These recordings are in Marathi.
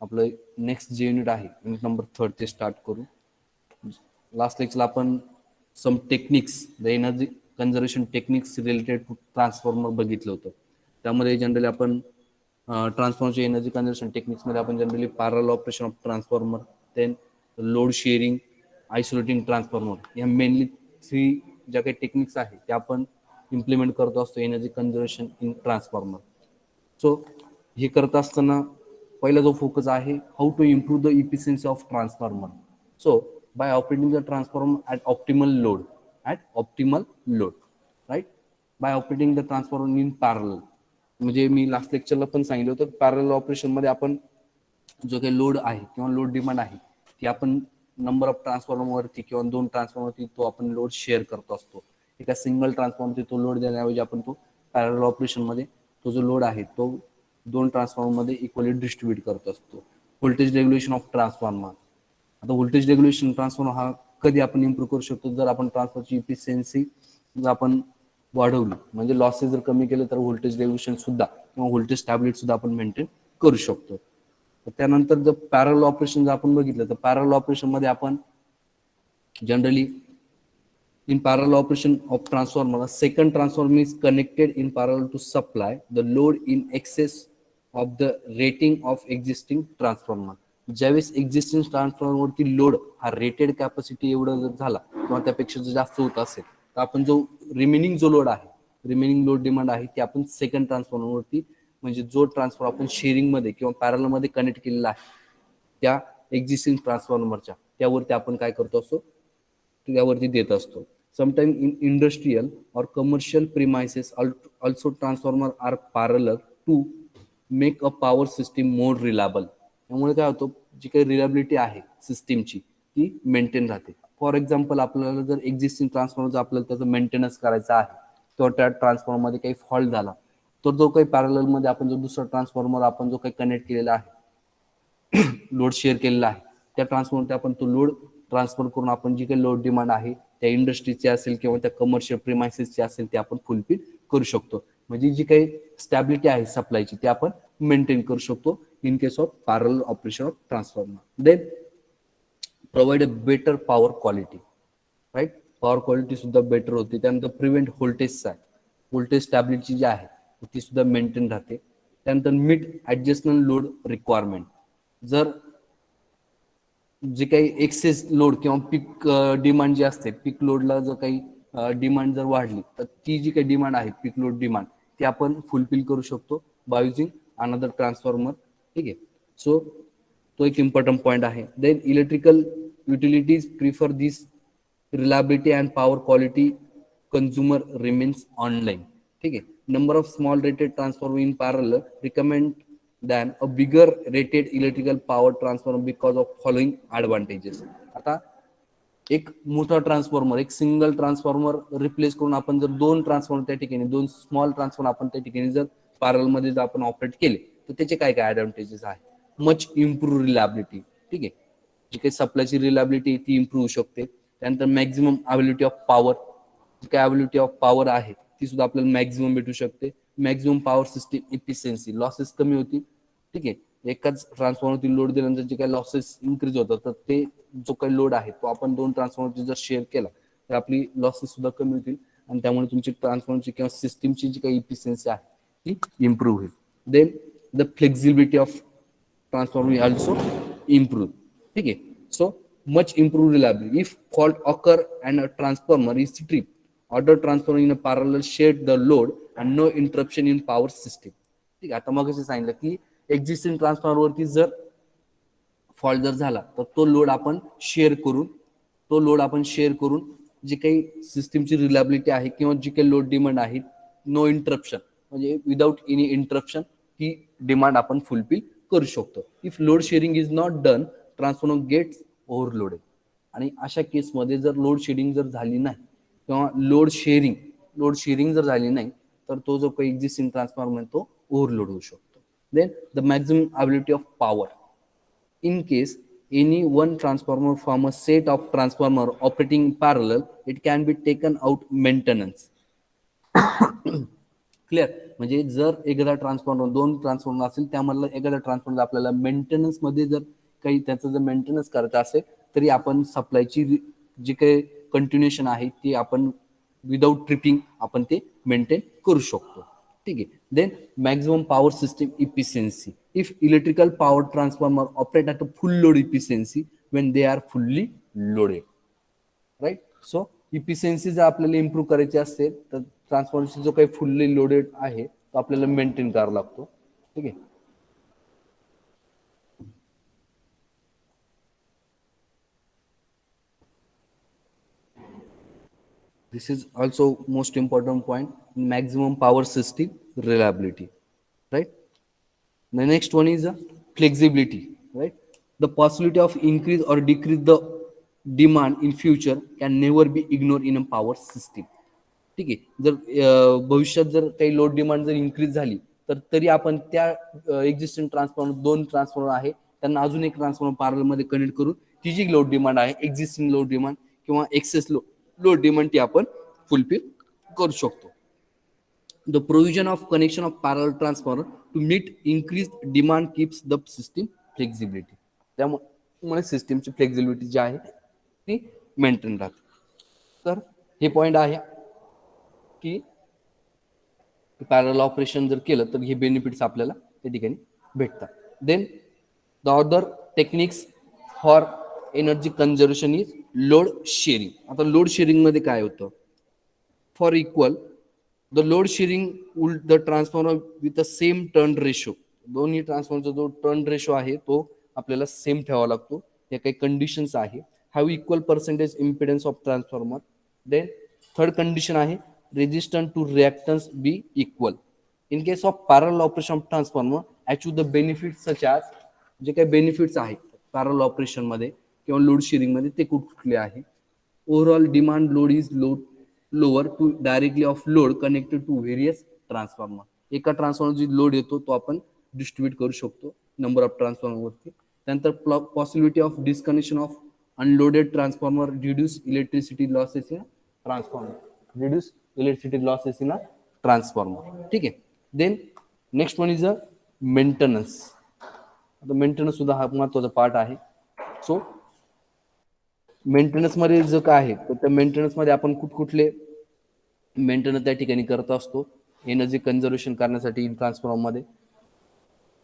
आपलं नेक्स्ट जे युनिट आहे युनिट नंबर 3 ते स्टार्ट करू. लास्ट लेक्चरला आपण some techniques the energy conservation techniques related to transformer बघितलं होतं. त्यामध्ये जनरली आपण ट्रान्सफॉर्मरचे एनर्जी कन्झर्वेशन टेक्निक्समध्ये आपण generally parallel operation of transformer, then load sharing, isolating transformer, या मेनली 3 ज्या काही टेक्निक्स आहेत त्या आपण इम्प्लिमेंट करत असतो energy conservation in transformer. So हे करत असताना पहिला जो फोकस आहे how to improve the efficiency of transformer. So by operating the transformer at optimal load, right, by operating the transformer in parallel. म्हणजे मी लास्ट लेक्चरला पण सांगितलं होतं पॅरलल ऑपरेशनमध्ये आपण जो काही लोड आहे किंवा लोड डिमांड आहे ती आपण नंबर ऑफ ट्रान्सफॉर्मरवरती किंवा 2 ट्रान्सफॉर्मरवरती तो आपण लोड शेअर करत असतो. एका सिंगल ट्रान्सफॉर्मरवरती तो लोड देण्याऐवजी आपण तो पॅरलल ऑपरेशनमध्ये तो जो लोड आहे तो 2 ट्रान्सफॉर्मरमध्ये इक्वली डिस्ट्रीब्यूट करत असतो. Voltage regulation of transformer. आता व्होल्टेज रेग्युलेशन ट्रान्सफॉर्मर हा कधी आपण इम्प्रूव्ह करू शकतो, जर आपण ट्रान्सफॉर्मरची इफिशियन्सी जर आपण वाढवली, म्हणजे लॉसेस जर कमी केले तर व्होल्टेज रेग्युलेशन सुद्धा किंवा व्होल्टेज स्टॅबिलिटी सुद्धा आपण मेंटेन करू शकतो. त्यानंतर जर पॅरलल ऑपरेशन जर आपण बघितलं तर पॅरलल ऑपरेशनमध्ये आपण generally in parallel operation of transformer, a second transformer is connected in parallel to supply the load in excess of the rating of existing transformer. ज्यावेळेस एक्झिस्टिंग ट्रान्सफॉर्मरवरती लोड हा रेटेड कॅपॅसिटी एवढा जर झाला किंवा त्यापेक्षा जर जास्त होत असेल तर आपण जो रिमेनिंग जो लोड आहे, रिमेनिंग लोड डिमांड आहे ती आपण सेकंड ट्रान्सफॉर्मरवरती, म्हणजे जो ट्रान्सफॉर्मर आपण शेअरिंगमध्ये किंवा पॅरलमध्ये कनेक्ट केलेला आहे त्या एक्झिस्टिंग ट्रान्सफॉर्मरच्या त्यावरती आपण काय करतो असतो, त्यावरती देत असतो. Sometimes in industrial or commercial premises also transformer are parallel to make a power system more reliable. त्यामुळे काय होतं, जी काही रिलायबिलिटी आहे सिस्टीमची ती मेंटेन राहते. फॉर एक्झाम्पल आपल्याला जर एक्झिस्टिंग ट्रान्सफॉर्मरचा आपल्याला त्याचं मेंटेनन्स करायचा आहे तर त्या ट्रान्सफॉर्मरमध्ये काही फॉल्ट झाला तर जो काही पॅरललमध्ये आपण जो दुसरा ट्रान्सफॉर्मर आपण जो काही कनेक्ट केलेला आहे लोड शेअर केलेला आहे त्या ट्रान्सफॉर्मरमध्ये आपण तो लोड ट्रान्सफर करून आपण जी काही लोड डिमांड आहे त्या इंडस्ट्रीची असेल किंवा त्या कमर्शियल प्रिमायसेसची असेल ते आपण फुलफिल करू शकतो. म्हणजे जी काही स्टॅबिलिटी आहे सप्लायची ती आपण मेंटेन करू शकतो in case of parallel operation of transformer. Then provide a better power quality, right, power quality सुद्धा बेटर होते. त्यानंतर प्रिव्हेंट व्होल्टेजचा व्होल्टेज स्टॅबिलिटी जी आहे ती सुद्धा मेंटेन राहते. त्यानंतर मीट ऍडजस्टमेंट लोड रिक्वायरमेंट. जर जे काही एक्सेस लोड किंवा पीक डिमांड जी असते, पीक लोडला जर काही डिमांड जर वाढली तर ती जी काही डिमांड आहे पीक लोड डिमांड ती आपण फुलफिल करू शकतो बाय युझिंग अनदर ट्रान्सफॉर्मर. ठीक आहे, सो तो एक इम्पॉर्टंट पॉईंट आहे. Then electrical utilities prefer this reliability and power quality consumer remains online. ठीक आहे, number of small rated transformer in parallel recommend than a bigger rated electrical power transformer because of following advantages. आता एक मोठा ट्रान्सफॉर्मर, एक सिंगल ट्रान्सफॉर्मर रिप्लेस करून आपण जर 2 ट्रान्सफॉर्मर त्या ठिकाणी 2 स्मॉल ट्रान्सफॉर्मर आपण त्या ठिकाणी जर पॅरलल मध्ये जर आपण ऑपरेट केले तर त्याचे काय काय ऍडव्हान्टेजेस आहे. Much improve reliability. ठीक आहे, जी काही सप्लायची रिलायबिलिटी ती इम्प्रूव्ह होऊ शकते. त्यानंतर मॅक्झिमम अवेलेबिलिटी ऑफ पॉवर, जी काय अवेलेबिलिटी ऑफ पॉवर आहे ती सुद्धा आपल्याला मॅक्झिमम भेटू शकते. Maximum power system efficiency, losses कमी होतील. ठीक आहे, एकाच ट्रान्सफॉर्मरवरती लोड दिल्यानंतर जे काही लॉसेस इन्क्रीज होतात तर ते जो काही लोड आहे तो आपण 2 ट्रान्सफॉर्मरची जर शेअर केला तर आपली लॉसेस सुद्धा कमी होतील आणि त्यामुळे तुमची ट्रान्सफॉर्मरची किंवा सिस्टीमची जी काही इफिशियन्सी आहे ती इम्प्रूव्ह होईल. Then the flexibility of transformer also improve. ठीक आहे, so much improve reliability. If fault occur and a transformer is trip other transformer in a parallel share the load and no interruption in power system. ठीक आहे, आता मग असं सांगितलं की एक्झिस्टिंग ट्रान्सफॉर्मरवरती जर फॉल्ट जर झाला तर तो लोड आपण शेअर करून जी काही सिस्टीमची रिलायबिलिटी आहे किंवा जी काही लोड डिमांड आहे नो इंटरप्शन, म्हणजे विदाउट एनी इंटरप्शन ही डिमांड आपण फुलफिल करू शकतो. If load sharing is not done transformer gets overloaded. आणि अशा केसमध्ये जर लोड शेअरिंग जर झाली नाही किंवा लोड शेअरिंग जर झाली नाही तर तो जो काही एक्झिस्टिंग ट्रान्सफॉर्मर तो ओव्हरलोड होऊ शकतो. Then the maximum availability of power. In case any one transformer from a set of transformer operating in parallel, it can be taken out maintenance. Clear. म्हणजे जर एखादा ट्रान्सफॉर्मर, 2 ट्रान्सफॉर्मर असेल, त्यामधला एखादा ट्रान्सफॉर्मर आपल्याला मेंटेनन्समध्ये जर काही त्याचं जर मेंटेनन्स करायचं असेल, तरी आपण सप्लायची जी काही कंटिन्युएशन आहे ती आपण विदाउट ट्रिपिंग आपण ते मेंटेन करू शकतो. ठीक आहे. Then maximum power system efficiency. If electrical power transformer operate at a full load efficiency when they are fully loaded. Right. So efficiency जर आपल्याला इम्प्रूव्ह करायची असेल तर ट्रान्सफॉर्मरची जो काही फुल्ली लोडेड आहे तो आपल्याला मेंटेन करावा लागतो. ठीक आहे. This is also most important point, maximum power system reliability, right? The next one is flexibility, right? The possibility of increase or decrease the demand in future can never be ignored in a power system. ठीक आहे. जर भविष्यात जर काही लोड डिमांड जर इन्क्रीज झाली तर तरी आपण त्या एक्झिस्टिंग ट्रान्सफॉर्मर, 2 ट्रान्सफॉर्मर आहे त्यांना अजून एक ट्रान्सफॉर्मर पॅरलल मध्ये कनेक्ट करून ती जी लोड डिमांड आहे, एक्झिस्टिंग लोड डिमांड किंवा एक्सेस लोड डिमांड ती आपण फुलफिल करू शकतो. The provision of connection of parallel transformer to meet increased demand keeps the system flexibility. त्यामुळे सिस्टीमची फ्लेक्झिबिलिटी जी आहे ती मेंटेन राहते. तर हे पॉईंट आहे की पॅरल ऑपरेशन जर केलं तर हे बेनिफिट्स आपल्याला त्या ठिकाणी भेटतात. Then the other techniques for energy conservation is load sharing. आता लोड शेअरिंग मध्ये काय होतं? For equal the load sharing will the transformer with a same turn ratio. दोन्ही ट्रान्सफॉर्मरचा जो टर्न रेशो आहे तो आपल्याला सेम ठेवावा लागतो. या काही कंडिशन्स आहे. Have equal percentage impedance of transformer. Then third condition आहे resistance to reactance be equal. In case of parallel operation of transformer achieve the benefits such as, जे काही बेनिफिट्स आहेत पॅरल ऑपरेशन मध्ये किंवा लोड शेअरिंग मध्ये ते कुठले आहे? Overall demand load is lower to directly of load connected to various transformer. एका ट्रान्सफॉर्मर जी लोड येतो तो आपण डिस्ट्रीब्यूट करू शकतो नंबर ऑफ ट्रान्सफॉर्मरवरती. त्यानंतर possibility of disconnection of unloaded transformer reduce electricity losses in transformer. Reduce electricity losses in transformer. ठीक आहे. Then next one is a maintenance. आता मेंटेनन्स सुद्धा हा महत्वाचा पार्ट आहे. सो मेंटेनन्स मध्ये जो काय आहे तर त्या मेंटेनन्स मध्ये आपण कुठले मेंटेनन्स त्या ठिकाणी करत असतो एनर्जी कन्झर्वेशन करण्यासाठी ट्रान्सफॉर्मर मध्ये.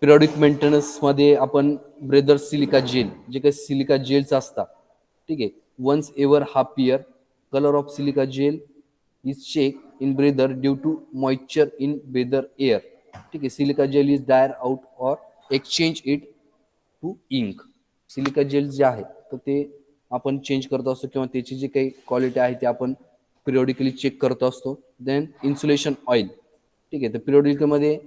पिरियडिक मेंटेनन्स मध्ये आपण ब्रेदर सिलिका जेल, जे काही सिलिका जेल्स असतात, ठीक आहे, once every half year colour of silica gel is check in breather due to moisture in breather air. ठीक आहे. Silica gel is dried out और exchange it to ink. Silica gel जे आहे तर ते आपण चेंज करत असतो किंवा त्याची जी काही क्वालिटी आहे ती आपण पिरियडिकली चेक करत असतो. Then insulation oil. ठीक आहे. तर पिरियडिकमध्ये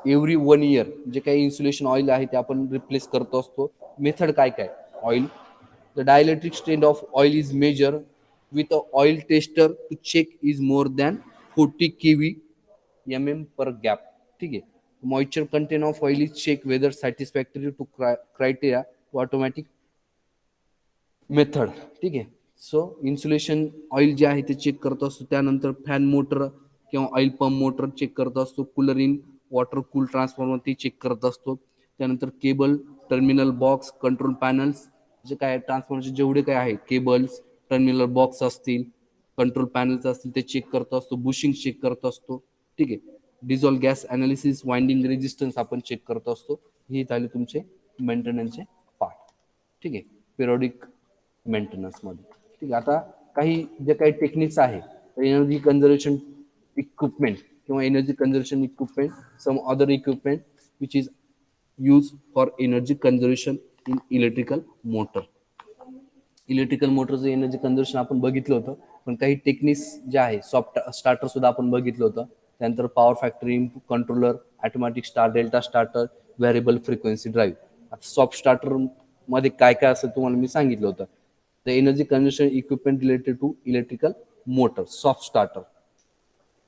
एव्हरी 1 इयर जे काही इन्सुलेशन ऑइल आहे ते आपण रिप्लेस करत असतो. मेथड काय काय? Oil. The dielectric strength of oil is major with a oil tester to check is more than 40 kV mm per gap. ठीक आहे. Moisture content of oil is check whether satisfactory to criteria to automatic method. ठीक आहे. सो इन्सुलेशन ऑइल जे आहे ते चेक करत असतो. त्यानंतर फॅन मोटर किंवा ऑइल पंप मोटर चेक करत असतो. Cooler in water cool transformer ते चेक करत असतो. त्यानंतर cable, terminal box, control panels, जे काय ट्रान्सफॉर्मरचे जेवढे काय आहे केबल्स, टर्मिनल बॉक्स असतील, कंट्रोल पॅनल्स असतील ते चेक करत असतो. बुशिंग चेक करत असतो. ठीक आहे. Dissolve gas analysis, winding resistance आपण चेक करत असतो. हे झाले तुमचे मेंटेनन्सचे पार्ट. ठीक आहे. पिरियडिक मेंटेनन्स मध्ये. ठीक आहे. आता काही जे काही टेक्निक्स आहे एनर्जी कन्झर्वेशन इक्विपमेंट किंवा energy conservation equipment, some other equipment which is use for energy conservation in electrical motor. Electrical मोटरचं एनर्जी कन्झर्वेशन आपण बघितलं होतं, पण काही टेक्निक्स जे आहे सॉफ्ट स्टार्टर सुद्धा आपण बघितलं होतं. त्यानंतर power factory controller, automatic start, delta starter, variable frequency drive. आता सॉफ्ट स्टार्टर मध्ये काय काय असं तुम्हाला मी सांगितलं होतं. The energy conservation equipment related to electrical motor, soft starter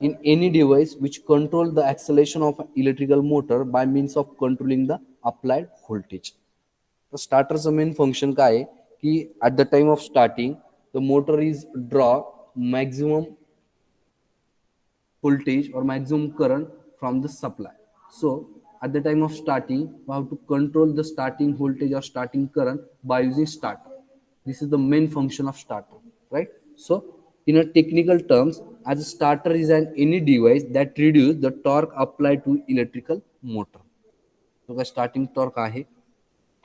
in any device which control the acceleration of an electrical motor by means of controlling the applied voltage. तर स्टार्टरचं मेन फंक्शन काय आहे की at the time of starting the motor is draw maximum voltage or maximum current from the supply. So at the time of starting, we have to control the starting voltage or starting current by using starter. This is the main function of starter, right? So in a technical terms, as a starter is an any device that reduce the torque applied to electrical motor. जो काय स्टार्टिंग टॉर्क आहे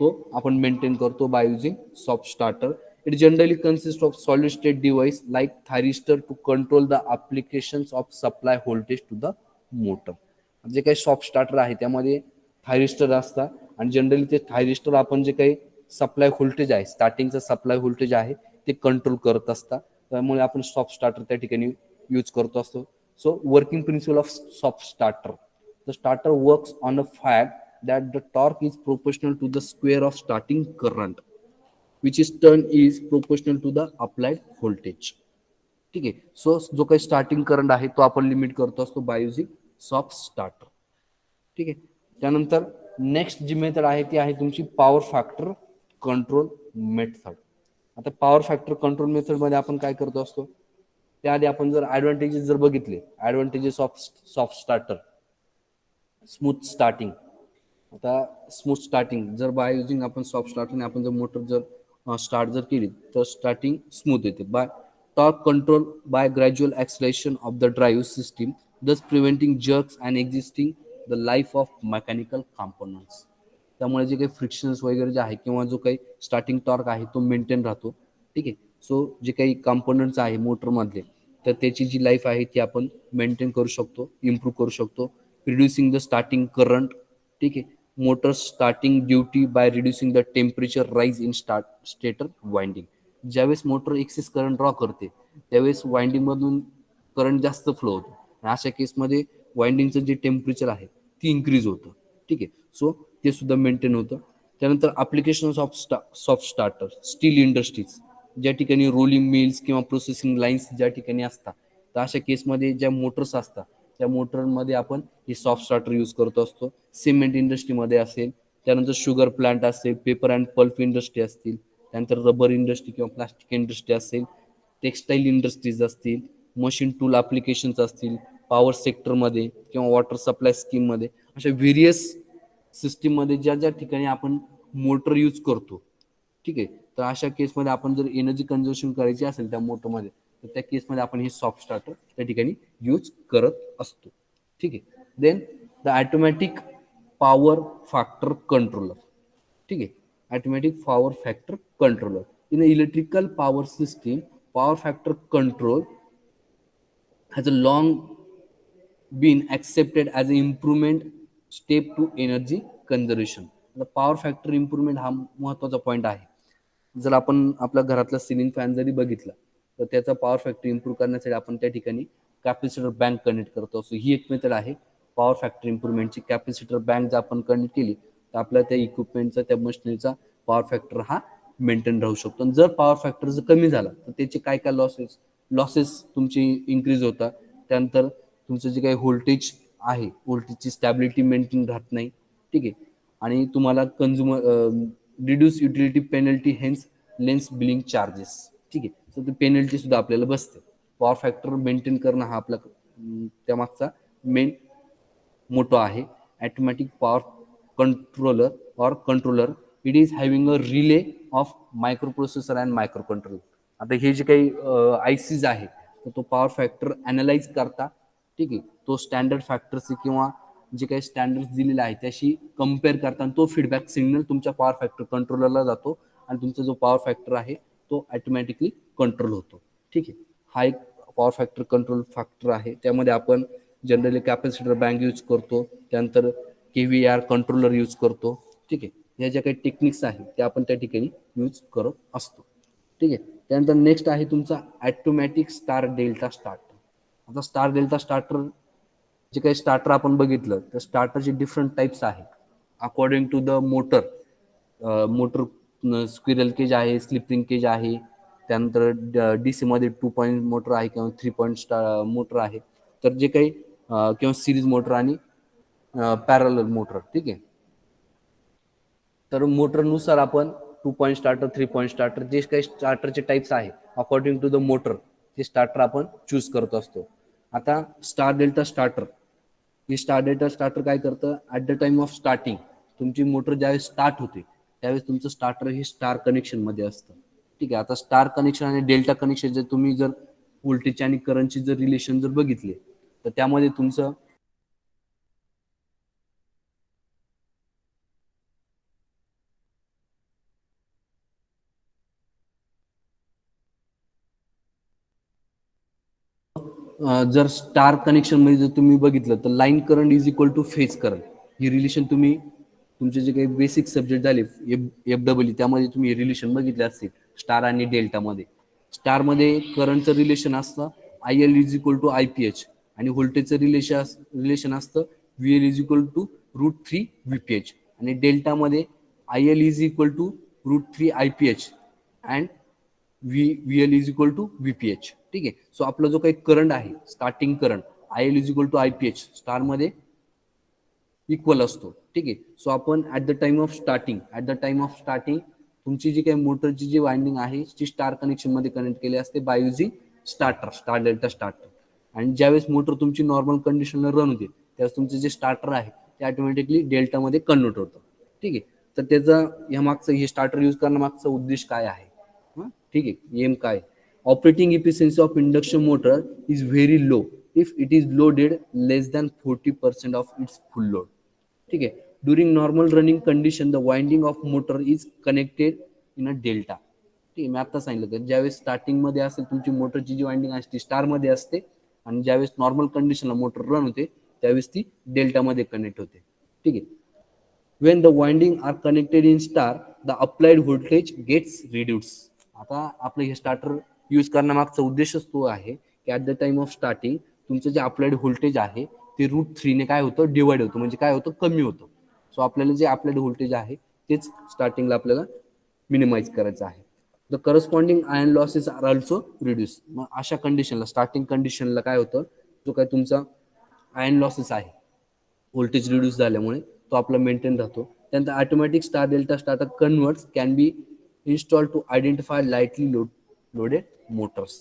तो आपण मेंटेन करतो by using soft starter. It generally consist of solid state device like thyristor to control the applications of supply voltage to the motor. जे काही सॉफ्ट स्टार्टर आहे त्यामध्ये थायरिस्टर असतात आणि जनरली ते थायरिस्टर आपण जे काही सप्लाय व्होल्टेज आहे स्टार्टिंगचं सप्लाय व्होल्टेज आहे ते कंट्रोल करत असतात. त्यामुळे आपण सॉफ्ट स्टार्टर त्या ठिकाणी यूज करतो असतो. So working principle of soft starter. The starter works on a fact that the torque is proportional to the square of starting current, which is turn is proportional to the applied voltage. ठीक आहे. सो जो काही स्टार्टिंग करंट आहे तो आपण लिमिट करतो असतो बाय युजिंग सॉफ्ट स्टार्टर. ठीक आहे. त्यानंतर नेक्स्ट जी मेथड आहे ती आहे तुमची पॉवर फॅक्टर कंट्रोल मेथड. आता पॉवर फॅक्टर कंट्रोल मेथड मध्ये आपण काय करतो असतो त्याआधी आपण जर ऍडव्हान्टेजेस जर बघितले advantages of soft starter. Smooth starting. आता स्मूथ स्टार्टिंग जर बाय युजिंग आपण सॉफ्ट स्टार्टिंग आपण जर मोटर जर स्टार्ट जर केली तर स्टार्टिंग स्मूथ येते. By torque control by gradual acceleration of the drive system thus preventing jerks and existing the life of mechanical components. त्यामुळे जे काही फ्रिक्शन्स वगैरे जे आहे किंवा जो काही स्टार्टिंग टॉर्क आहे तो मेंटेन राहतो. ठीक आहे. सो जे काही कॉम्पोनंट्स आहे मोटरमधले तर त्याची जी लाईफ आहे ती आपण मेंटेन करू शकतो, इम्प्रूव्ह करू शकतो. Reducing the starting current. ठीक आहे. Motor starting duty by reducing the temperature rise in stator winding. ज्यावेळेस मोटर एक्सेस करंट ड्रॉ करते त्यावेळेस वाइंडिंग मधून करंट जास्त फ्लो होतो. अशा केसमध्ये वाइंडिंगचं जे टेम्परेचर आहे ती इन्क्रीज होतं. ठीक आहे. सो ते सुद्धा मेंटेन होतं. त्यानंतर application of soft starter steel industries ज्या ठिकाणी रोलिंग मिल्स किंवा प्रोसेसिंग लाईन्स ज्या ठिकाणी असतात तर अशा केसमध्ये ज्या मोटर्स असतात त्या मोटरमध्ये आपण हे सॉफ्ट स्टार्टर यूज करत असतो. सिमेंट इंडस्ट्रीमध्ये असेल, त्यानंतर शुगर प्लांट असेल, पेपर अँड पल्प इंडस्ट्री असतील, त्यानंतर रबर इंडस्ट्री किंवा प्लास्टिक इंडस्ट्री असेल, टेक्स्टाईल इंडस्ट्रीज असतील, मशीन टूल ॲप्लिकेशन्स असतील, पॉवर सेक्टरमध्ये किंवा वॉटर सप्लाय स्कीममध्ये अशा व्हेरियस सिस्टीममध्ये ज्या ज्या ठिकाणी आपण मोटर यूज करतो. ठीक आहे. तर अशा केसमध्ये आपण जर एनर्जी कन्झर्वेशन करायची असेल त्या मोटरमध्ये तर त्या केसमध्ये आपण हे सॉफ्ट स्टार्टर त्या ठिकाणी यूज करत असतो. ठीक आहे. Then the automatic power factor controller. ठीक आहे. Automatic power factor controller in electrical power system power factor control has a long been accepted as a improvement step to energy conservation. Power factor improvement हा महत्वाचा पॉईंट आहे. जर आपण आपल्या घरातला सिलिंग फॅन जरी बघितला तर त्याचा पॉवर फॅक्टर इम्प्रूव्ह करण्यासाठी आपण त्या ठिकाणी कॅपॅसिटर बँक कनेक्ट करतो असतो. ही एक मेथड आहे पॉवर फॅक्टर इम्प्रूव्हमेंटची. कॅपॅसिटर बँक जर आपण कनेक्ट केली तर आपल्या त्या इक्विपमेंटचा त्या मशिनरीचा पॉवर फॅक्टर हा मेंटेन राहू शकतो. आणि जर पॉवर फॅक्टर जर कमी झाला तर त्याचे काय काय लॉसेस तुमची इन्क्रीज होतात. त्यानंतर तुमचं जे काही व्होल्टेज आहे व्होल्टेजची स्टॅबिलिटी मेंटेन राहत नाही. ठीक आहे. आणि तुम्हाला reduce utility penalty hence less billing charges. ठीक आहे. सो ते पेनल्टी सुद्धा आपल्याला बसते. पॉवर फॅक्टर मेंटेन करणं हा आपला त्यामागचा मेन मोटो आहे. Automatic power controller it is having a relay of micro processor and micro controller. आता हे जे काही आयसीज आहे तर तो पॉवर फॅक्टर अनालाइज करता. ठीक आहे. तो स्टँडर्ड फॅक्टरचे किंवा जे काही स्टँडर्ड दिलेले आहे त्याशी कम्पेअर करताना तो फीडबॅक सिग्नल तुमच्या पॉवर फॅक्टर कंट्रोलरला जातो आणि तुमचा जो पॉवर फॅक्टर आहे तो ऑटोमॅटिकली कंट्रोल होतो. ठीक आहे. हा एक पॉवर फॅक्टर कंट्रोल फॅक्टर आहे. त्यामध्ये आपण जनरली कॅपॅसिटर बँक यूज करतो. त्यानंतर KVR कंट्रोलर यूज करतो. ठीक आहे. ह्या ज्या काही टेक्निक्स आहेत त्या आपण त्या ठिकाणी यूज करत असतो. ठीक आहे. त्यानंतर नेक्स्ट आहे तुमचा ऑटोमॅटिक स्टार डेल्टा स्टार्टर. आता स्टार डेल्टा स्टार्टर जे काही स्टार्टर आपण बघितलं तर स्टार्टरचे डिफरंट टाईप्स आहेत according to the motor. Squirrel cage आहे, स्लिप केज आहे, त्यानंतर DC मध्ये 2 पॉईंट मोटर आहे किंवा 3 पॉईंट मोटर आहे. तर जे काही किंवा सिरीज मोटर आणि पॅरलल मोटर. ठीक आहे. तर मोटरनुसार आपण 2 पॉईंट स्टार्टर, 3 पॉईंट स्टार्टर जे काही स्टार्टरचे टाईप्स आहे अकॉर्डिंग टू द मोटर ते स्टार्टर आपण चूज करत असतो. आता स्टार डेल्टा स्टार्टर हे स्टार डेल्टा स्टार्टर काय करतं, at the time of starting तुमची मोटर ज्यावेळेस स्टार्ट होते त्यावेळेस तुमचं स्टार्टर हे स्टार कनेक्शनमध्ये असतं. ठीक आहे. आता स्टार कनेक्शन आणि डेल्टा कनेक्शन जर तुम्ही जर व्होल्टेज आणि करंटची जर रिलेशन जर बघितले तर त्यामध्ये तुमचं जर स्टार कनेक्शन मध्ये जर तुम्ही बघितलं तर line current is equal to phase current, ही रिलेशन तुम्ही तुमचे जे काही बेसिक सब्जेक्ट झाले एफ डब्ल्यू त्यामध्ये तुम्ही रिलेशन बघितले असतील स्टार आणि डेल्टामध्ये. स्टारमध्ये करंटचं रिलेशन असतं I L is equal to I P H आणि व्होल्टेजचं रिलेशन असतं V L is equal to √3 V P H आणि डेल्टामध्ये I L is equal to √3 I P H and V L is equal to VPH. ठीक आहे. सो आपला जो काही करंट आहे starting current I L is equal to I P H स्टारमध्ये इक्वल असतो. ठीक आहे. सो आपण at the time of starting तुमची जी काही मोटरची जी वाइंडिंग आहे ती स्टार कनेक्शन मध्ये कनेक्ट केली असते by using star delta starter. आणि ज्यावेळेस मोटर तुमची नॉर्मल कंडिशनला रन होते त्यावेळेस तुमचे जे स्टार्टर आहे ते ऑटोमॅटिकली डेल्टामध्ये कन्वर्ट होतं. ठीक आहे. तर त्याचा ह्या मागचं हे स्टार्टर यूज करण्यामागचा उद्देश काय आहे, ठीक आहे, एम काय. Operating efficiency of induction motor is very low if it is loaded less than 40% of its full load. ठीक आहे. During normal running condition the winding of motor is connected in a delta. ठीक आहे. मी आता सांगितलं की ज्यावेळेस स्टार्टिंगमध्ये असेल तुमची मोटरची जी वाइंडिंग असते ती स्टारमध्ये असते आणि ज्यावेळेस नॉर्मल कंडिशनला मोटर रन होते त्यावेळेस ती डेल्टामध्ये कनेक्ट होते. ठीक आहे. when the winding are connected in star the applied voltage gets reduced. आता आपलं हे स्टार्टर यूज करण्यामागचा उद्देशच तो आहे की at the time of starting तुमचं जे अप्लाइड व्होल्टेज आहे ते √3 काय होतं डिवाइड होतं, म्हणजे काय होतं कमी होतं. सो आपल्याला जे अप्लाइड व्होल्टेज आहे तेच स्टार्टिंगला आपल्याला मिनिमाइज करायचं आहे. The corresponding iron losses are also reduce. मग अशा कंडिशनला स्टार्टिंग कंडिशनला काय होतं, जो काय तुमचा आयर्न लॉसेस आहे व्होल्टेज रिड्यूस झाल्यामुळे तो आपला मेंटेन राहतो. त्यानंतर automatic star delta starter converts can be install to identify lightly loaded motors.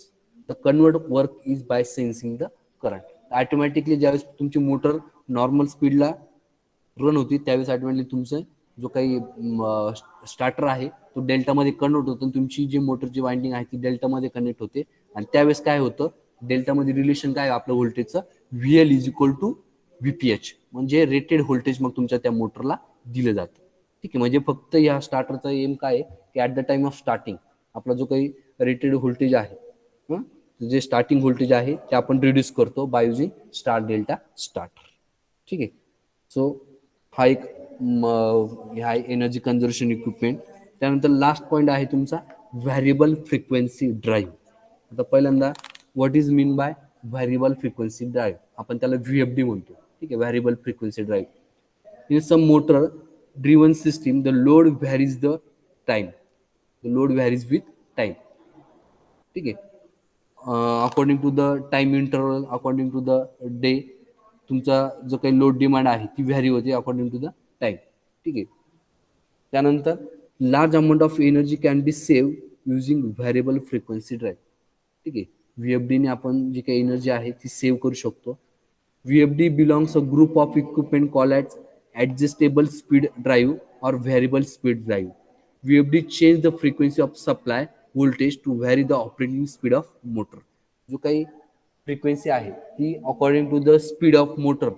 The convert work is by sensing the current. Automatically ज्यावेळेस तुमची मोटर नॉर्मल स्पीडला रन होती त्यावेळेस ऑटोमॅटिकली तुमचं जो काही स्टार्टर आहे तो डेल्टामध्ये कन्वर्ट होतो. तुमची जी मोटरची वाइंडिंग आहे ती डेल्टामध्ये कनेक्ट होते आणि त्यावेळेस काय होतं डेल्टामध्ये रिलेशन काय आपलं व्होल्टेजचं V L is equal to VPH म्हणजे रेटेड व्होल्टेज मग तुमच्या त्या मोटरला दिलं जातं. ठीक आहे. म्हणजे फक्त या स्टार्टरचा एम काय आहे की at the time of starting आपला जो काही रेटेड व्होल्टेज आहे जे स्टार्टिंग व्होल्टेज आहे ते आपण रिड्यूस करतो by using star delta starter. ठीक आहे. सो हा एक हा एनर्जी कन्झर्वेशन इक्विपमेंट. त्यानंतर लास्ट पॉईंट आहे तुमचा व्हॅरिएबल फ्रिक्वेन्सी ड्राईव्ह. आता पहिल्यांदा what is mean by variable frequency drive, आपण त्याला व्हीएफडी म्हणतो. ठीक आहे. Variable frequency drive in some motor driven system the load varies with time. ठीक आहे. According to the time interval according to the day तुमचा जो काही लोड डिमांड आहे ती व्हॅरी होते अकॉर्डिंग टू द टाइम. ठीक आहे. त्यानंतर large amount of energy can be save using variable frequency drive. ठीक आहे. व्हीएफडीने आपण जी काही एनर्जी आहे ती सेव्ह करू शकतो. VFD belongs a group of equipment called as adjustable speed drive or variable speed drive. VFD change the frequency of supply voltage to vary the operating speed of motor. जो काही फ्रिक्वेन्सी आहे ती according to the speed of motor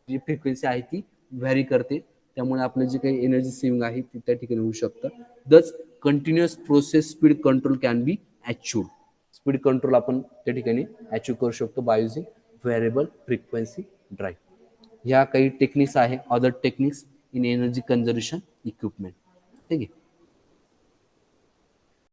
जी फ्रिक्वेन्सी आहे ती व्हॅरी करते. त्यामुळे आपलं जे काही एनर्जी सेव्हिंग आहे ती त्या ठिकाणी होऊ शकतं. Thus continuous process speed control can be achieved. Speed control आपण त्या ठिकाणी अचीव्ह करू शकतो by using variable frequency drive. ह्या काही टेक्निक्स आहे other techniques in energy conservation equipment. ठीक आहे.